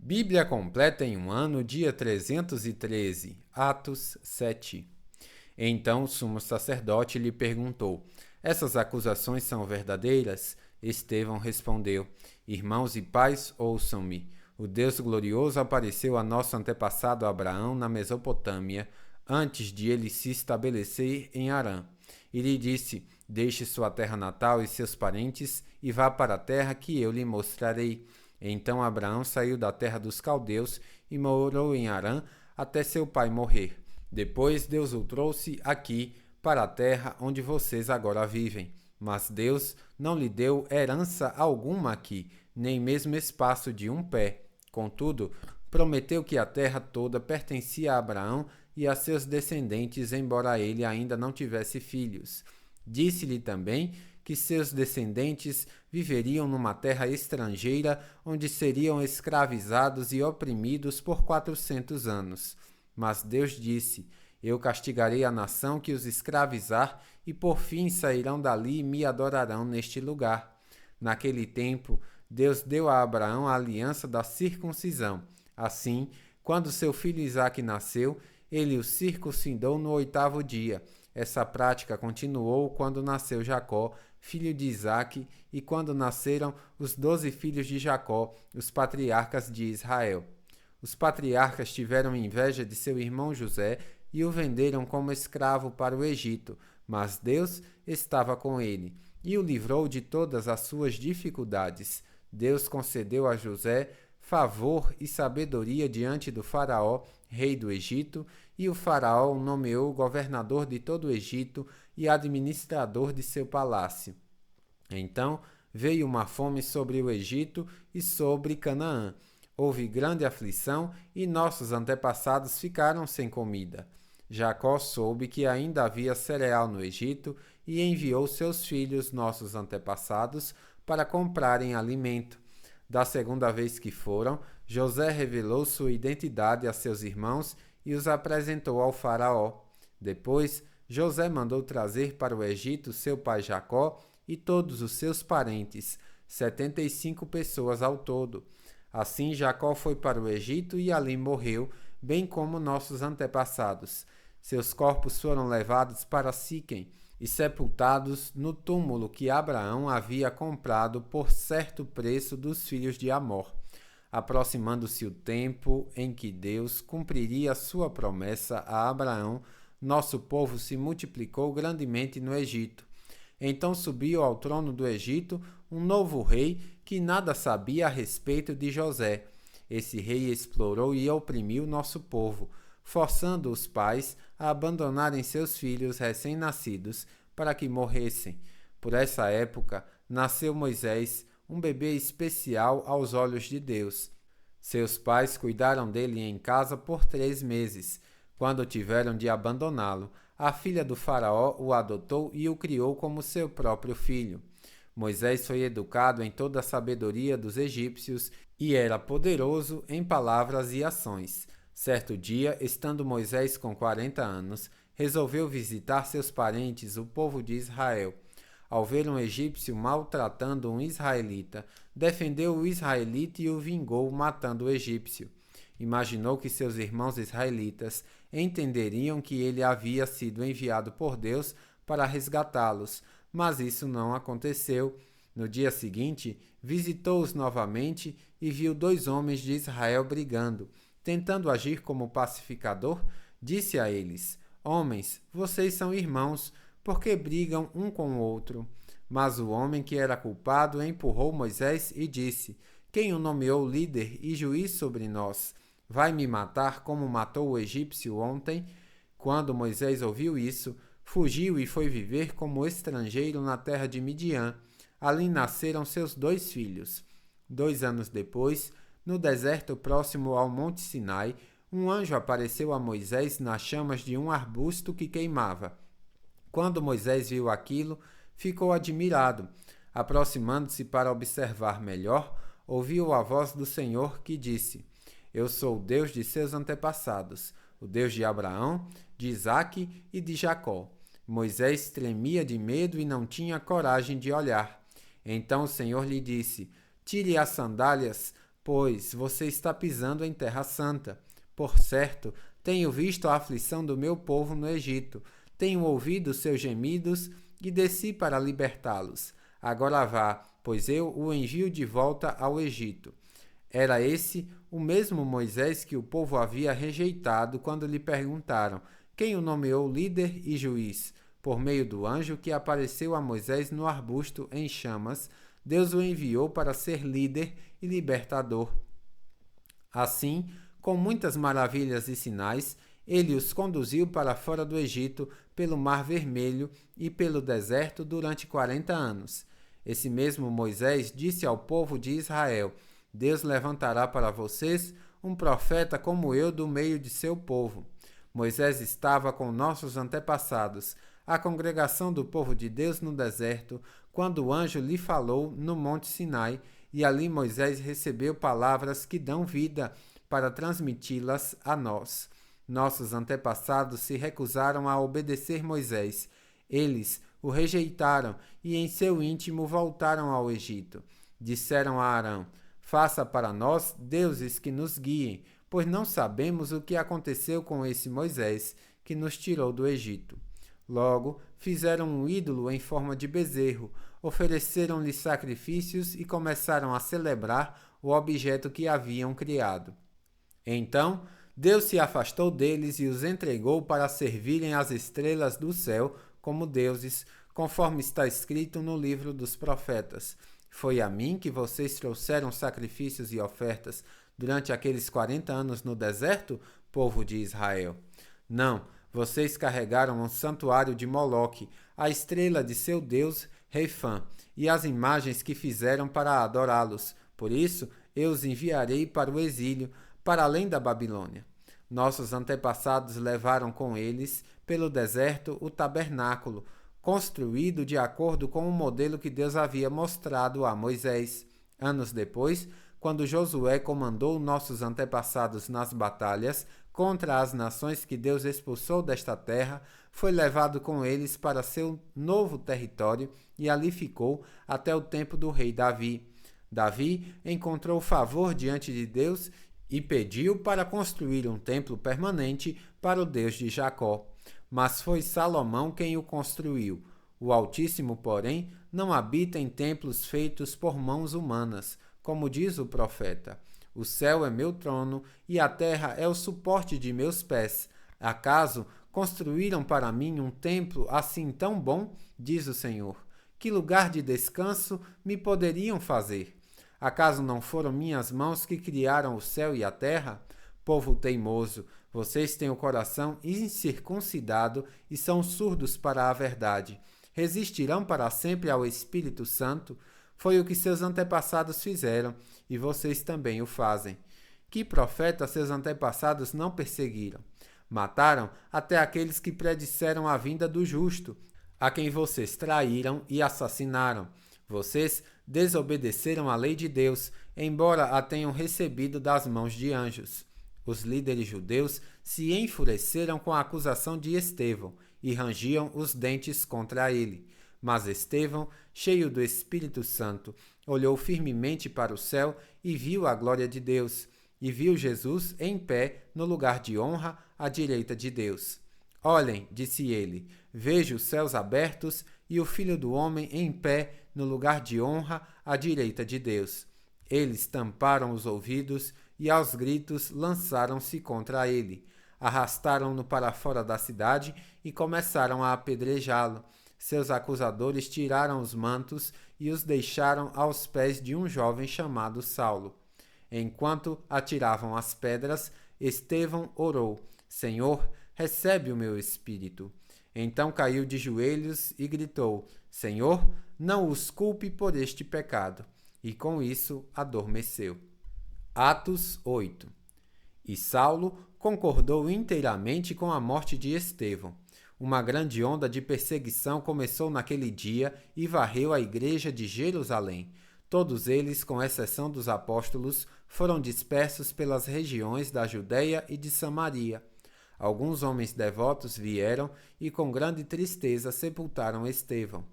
Bíblia completa em um ano, dia 313, Atos 7. Então o sumo sacerdote lhe perguntou: Essas acusações são verdadeiras? Estevão respondeu: Irmãos e pais, ouçam-me. O Deus glorioso apareceu a nosso antepassado Abraão na Mesopotâmia, antes de ele se estabelecer em Harã. E lhe disse: Deixe sua terra natal e seus parentes e vá para a terra que eu lhe mostrarei. Então Abraão saiu da terra dos caldeus e morou em Harã até seu pai morrer. Depois Deus o trouxe aqui, para a terra onde vocês agora vivem. Mas Deus não lhe deu herança alguma aqui, nem mesmo espaço de um pé. Contudo, prometeu que a terra toda pertencia a Abraão e a seus descendentes, embora ele ainda não tivesse filhos. Disse-lhe também que seus descendentes viveriam numa terra estrangeira, onde seriam escravizados e oprimidos por 400 anos. Mas Deus disse: Eu castigarei a nação que os escravizar, e por fim sairão dali e me adorarão neste lugar. Naquele tempo, Deus deu a Abraão a aliança da circuncisão. Assim, quando seu filho Isaque nasceu, ele o circuncidou no 8º dia. Essa prática continuou quando nasceu Jacó, filho de Isaque, e quando nasceram os 12 filhos de Jacó, os patriarcas de Israel. Os patriarcas tiveram inveja de seu irmão José e o venderam como escravo para o Egito, mas Deus estava com ele e o livrou de todas as suas dificuldades. Deus concedeu a José favor e sabedoria diante do faraó, rei do Egito, e o faraó o nomeou governador de todo o Egito e administrador de seu palácio. Então veio uma fome sobre o Egito e sobre Canaã. Houve grande aflição e nossos antepassados ficaram sem comida. Jacó soube que ainda havia cereal no Egito e enviou seus filhos, nossos antepassados, para comprarem alimento. Da segunda vez que foram, José revelou sua identidade a seus irmãos e os apresentou ao faraó. Depois, José mandou trazer para o Egito seu pai Jacó e todos os seus parentes, 75 pessoas ao todo. Assim Jacó foi para o Egito e ali morreu, bem como nossos antepassados. Seus corpos foram levados para Siquém e sepultados no túmulo que Abraão havia comprado por certo preço dos filhos de Amor. Aproximando-se o tempo em que Deus cumpriria sua promessa a Abraão, nosso povo se multiplicou grandemente no Egito. Então subiu ao trono do Egito um novo rei que nada sabia a respeito de José. Esse rei explorou e oprimiu nosso povo, forçando os pais a abandonarem seus filhos recém-nascidos para que morressem. Por essa época, nasceu Moisés, um bebê especial aos olhos de Deus. Seus pais cuidaram dele em casa por 3 meses. Quando tiveram de abandoná-lo, a filha do faraó o adotou e o criou como seu próprio filho. Moisés foi educado em toda a sabedoria dos egípcios e era poderoso em palavras e ações. Certo dia, estando Moisés com 40 anos, resolveu visitar seus parentes, o povo de Israel. Ao ver um egípcio maltratando um israelita, defendeu o israelita e o vingou, matando o egípcio. Imaginou que seus irmãos israelitas entenderiam que ele havia sido enviado por Deus para resgatá-los, mas isso não aconteceu. No dia seguinte, visitou-os novamente e viu 2 homens de Israel brigando. Tentando agir como pacificador, disse a eles: Homens, vocês são irmãos, por que brigam um com o outro? Mas o homem que era culpado empurrou Moisés e disse: Quem o nomeou líder e juiz sobre nós? Vai me matar como matou o egípcio ontem? Quando Moisés ouviu isso, fugiu e foi viver como estrangeiro na terra de Midian. Ali nasceram seus 2 filhos. 2 anos depois, no deserto próximo ao Monte Sinai, um anjo apareceu a Moisés nas chamas de um arbusto que queimava. Quando Moisés viu aquilo, ficou admirado. Aproximando-se para observar melhor, ouviu a voz do Senhor que disse: Eu sou o Deus de seus antepassados, o Deus de Abraão, de Isaque e de Jacó. Moisés tremia de medo e não tinha coragem de olhar. Então o Senhor lhe disse: Tire as sandálias, pois você está pisando em terra santa. Por certo, tenho visto a aflição do meu povo no Egito, tenho ouvido seus gemidos e desci para libertá-los. Agora vá, pois eu o envio de volta ao Egito. Era esse o mesmo Moisés que o povo havia rejeitado quando lhe perguntaram quem o nomeou líder e juiz. Por meio do anjo que apareceu a Moisés no arbusto em chamas, Deus o enviou para ser líder e libertador. Assim, com muitas maravilhas e sinais, ele os conduziu para fora do Egito, pelo Mar Vermelho e pelo deserto durante 40 anos. Esse mesmo Moisés disse ao povo de Israel: Deus levantará para vocês um profeta como eu do meio de seu povo. Moisés estava com nossos antepassados, a congregação do povo de Deus no deserto, quando o anjo lhe falou no Monte Sinai, e ali Moisés recebeu palavras que dão vida para transmiti-las a nós. Nossos antepassados se recusaram a obedecer Moisés. Eles o rejeitaram e em seu íntimo voltaram ao Egito. Disseram a Arão: Faça para nós deuses que nos guiem, pois não sabemos o que aconteceu com esse Moisés que nos tirou do Egito. Logo, fizeram um ídolo em forma de bezerro, ofereceram-lhe sacrifícios e começaram a celebrar o objeto que haviam criado. Então, Deus se afastou deles e os entregou para servirem as estrelas do céu como deuses, conforme está escrito no livro dos profetas. Foi a mim que vocês trouxeram sacrifícios e ofertas durante aqueles 40 anos no deserto, povo de Israel? Não, vocês carregaram um santuário de Moloque, a estrela de seu deus Reifã, e as imagens que fizeram para adorá-los. Por isso, eu os enviarei para o exílio, para além da Babilônia. Nossos antepassados levaram com eles, pelo deserto, o tabernáculo, construído de acordo com o modelo que Deus havia mostrado a Moisés. Anos depois, quando Josué comandou nossos antepassados nas batalhas contra as nações que Deus expulsou desta terra, foi levado com eles para seu novo território e ali ficou até o tempo do rei Davi. Davi encontrou favor diante de Deus e pediu para construir um templo permanente para o Deus de Jacó. Mas foi Salomão quem o construiu. O Altíssimo, porém, não habita em templos feitos por mãos humanas, como diz o profeta. O céu é meu trono e a terra é o suporte de meus pés. Acaso construíram para mim um templo assim tão bom? Diz o Senhor. Que lugar de descanso me poderiam fazer? Acaso não foram minhas mãos que criaram o céu e a terra? Povo teimoso, vocês têm o coração incircuncidado e são surdos para a verdade. Resistirão para sempre ao Espírito Santo? Foi o que seus antepassados fizeram, e vocês também o fazem. Que profeta seus antepassados não perseguiram? Mataram até aqueles que predisseram a vinda do justo, a quem vocês traíram e assassinaram. Vocês desobedeceram à lei de Deus, embora a tenham recebido das mãos de anjos. Os líderes judeus se enfureceram com a acusação de Estevão e rangiam os dentes contra ele. Mas Estevão, cheio do Espírito Santo, olhou firmemente para o céu e viu a glória de Deus, e viu Jesus em pé no lugar de honra à direita de Deus. Olhem, disse ele, vejo os céus abertos e o Filho do Homem em pé no lugar de honra à direita de Deus. Eles tamparam os ouvidos e aos gritos lançaram-se contra ele. Arrastaram-no para fora da cidade e começaram a apedrejá-lo. Seus acusadores tiraram os mantos e os deixaram aos pés de um jovem chamado Saulo. Enquanto atiravam as pedras, Estevão orou: Senhor, recebe o meu espírito. Então caiu de joelhos e gritou: Senhor, não os culpe por este pecado. E com isso adormeceu. Atos 8. E Saulo concordou inteiramente com a morte de Estevão. Uma grande onda de perseguição começou naquele dia e varreu a igreja de Jerusalém. Todos eles, com exceção dos apóstolos, foram dispersos pelas regiões da Judéia e de Samaria. Alguns homens devotos vieram e com grande tristeza sepultaram Estevão.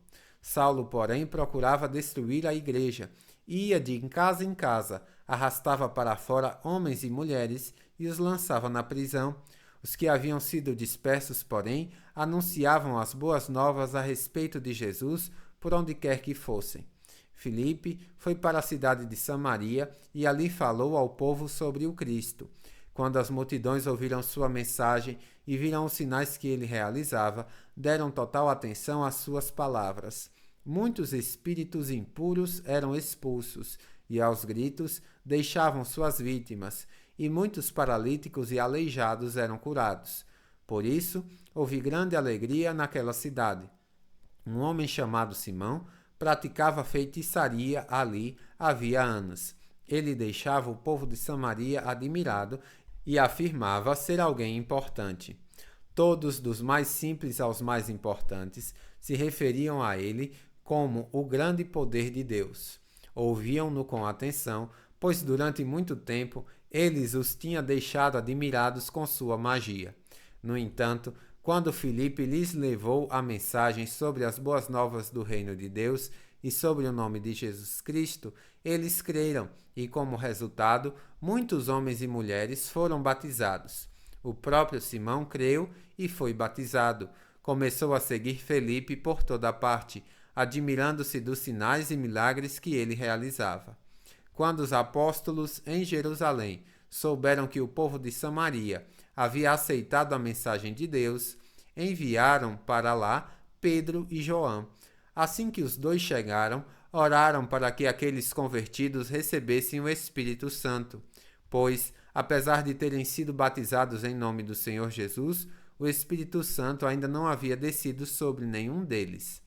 Saulo, porém, procurava destruir a igreja ia de casa em casa, arrastava para fora homens e mulheres e os lançava na prisão. Os que haviam sido dispersos, porém, anunciavam as boas novas a respeito de Jesus por onde quer que fossem. Filipe foi para a cidade de Samaria e ali falou ao povo sobre o Cristo. Quando as multidões ouviram sua mensagem e viram os sinais que ele realizava, deram total atenção às suas palavras. Muitos espíritos impuros eram expulsos e, aos gritos, deixavam suas vítimas, e muitos paralíticos e aleijados eram curados. Por isso, houve grande alegria naquela cidade. Um homem chamado Simão praticava feitiçaria ali havia anos. Ele deixava o povo de Samaria admirado e afirmava ser alguém importante. Todos, dos mais simples aos mais importantes, se referiam a ele como o grande poder de Deus. Ouviam-no com atenção, pois durante muito tempo eles os tinha deixado admirados com sua magia. No entanto, quando Filipe lhes levou a mensagem sobre as boas novas do reino de Deus e sobre o nome de Jesus Cristo, eles creram e, como resultado, muitos homens e mulheres foram batizados. O próprio Simão creu e foi batizado. Começou a seguir Filipe por toda parte, admirando-se dos sinais e milagres que ele realizava. Quando os apóstolos em Jerusalém souberam que o povo de Samaria havia aceitado a mensagem de Deus, enviaram para lá Pedro e João. Assim que os dois chegaram, oraram para que aqueles convertidos recebessem o Espírito Santo, pois, apesar de terem sido batizados em nome do Senhor Jesus, o Espírito Santo ainda não havia descido sobre nenhum deles.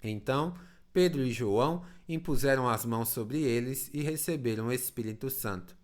Então, Pedro e João impuseram as mãos sobre eles e receberam o Espírito Santo.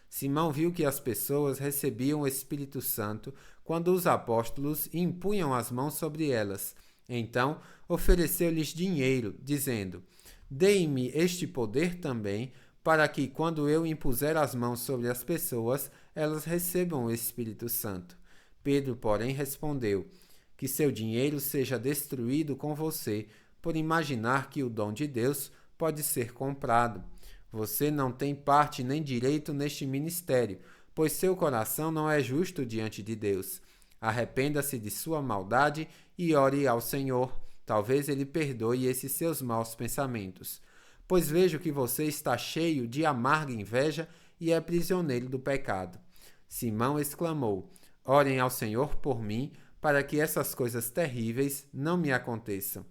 Simão viu que as pessoas recebiam o Espírito Santo quando os apóstolos impunham as mãos sobre elas. Então, ofereceu-lhes dinheiro, dizendo: "Deem-me este poder também, para que, quando eu impuser as mãos sobre as pessoas, elas recebam o Espírito Santo." Pedro, porém, respondeu: "Que seu dinheiro seja destruído com você, por imaginar que o dom de Deus pode ser comprado. Você não tem parte nem direito neste ministério, pois seu coração não é justo diante de Deus. Arrependa-se de sua maldade e ore ao Senhor. Talvez ele perdoe esses seus maus pensamentos. Pois vejo que você está cheio de amarga inveja e é prisioneiro do pecado." Simão exclamou: "Orem ao Senhor por mim, para que essas coisas terríveis não me aconteçam."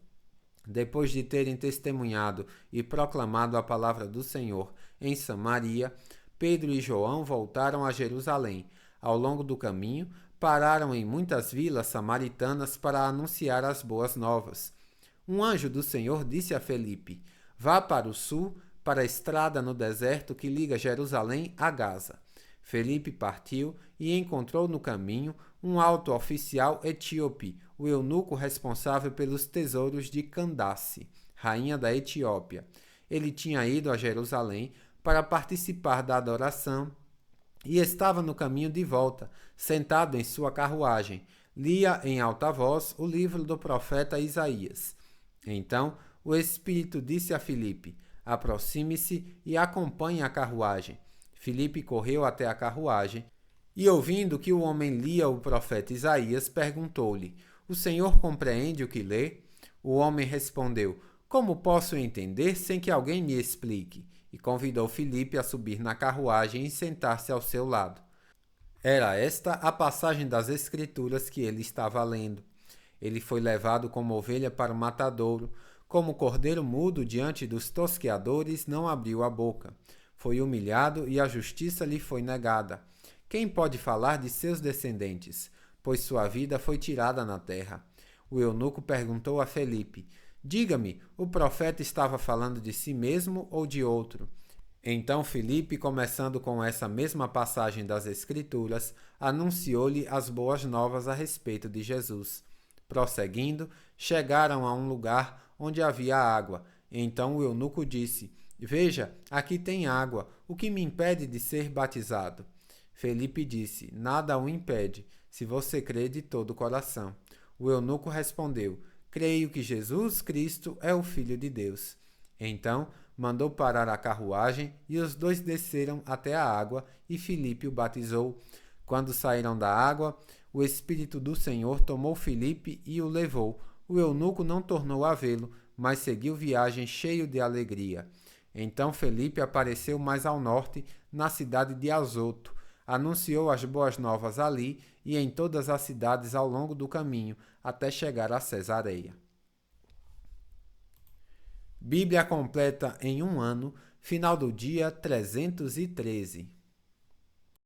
Depois de terem testemunhado e proclamado a palavra do Senhor em Samaria, Pedro e João voltaram a Jerusalém. Ao longo do caminho, pararam em muitas vilas samaritanas para anunciar as boas novas. Um anjo do Senhor disse a Felipe: "Vá para o sul, para a estrada no deserto que liga Jerusalém a Gaza." Felipe partiu e encontrou no caminho um alto oficial etíope, o eunuco responsável pelos tesouros de Candace, rainha da Etiópia. Ele tinha ido a Jerusalém para participar da adoração e estava no caminho de volta, sentado em sua carruagem. Lia em alta voz o livro do profeta Isaías. Então o Espírito disse a Filipe: "Aproxime-se e acompanhe a carruagem." Filipe correu até a carruagem e, ouvindo que o homem lia o profeta Isaías, perguntou-lhe: "O senhor compreende o que lê?" O homem respondeu: "Como posso entender sem que alguém me explique?" E convidou Filipe a subir na carruagem e sentar-se ao seu lado. Era esta a passagem das Escrituras que ele estava lendo. Ele foi levado como ovelha para o matadouro, como cordeiro mudo diante dos tosqueadores, não abriu a boca. Foi humilhado e a justiça lhe foi negada. Quem pode falar de seus descendentes? Pois sua vida foi tirada na terra. O eunuco perguntou a Felipe: "Diga-me, o profeta estava falando de si mesmo ou de outro?" Então Filipe, começando com essa mesma passagem das Escrituras, anunciou-lhe as boas novas a respeito de Jesus. Prosseguindo, chegaram a um lugar onde havia água. Então o eunuco disse: "Veja, aqui tem água. O que me impede de ser batizado?" Felipe disse: "Nada o impede, se você crê de todo o coração." O eunuco respondeu: "Creio que Jesus Cristo é o Filho de Deus." Então mandou parar a carruagem e os dois desceram até a água e Filipe o batizou. Quando saíram da água, o Espírito do Senhor tomou Filipe e o levou. O eunuco não tornou a vê-lo, mas seguiu viagem cheio de alegria. Então Filipe apareceu mais ao norte, na cidade de Azoto. Anunciou as boas novas ali e em todas as cidades ao longo do caminho, até chegar a Cesareia. Bíblia completa em um ano, final do dia 313.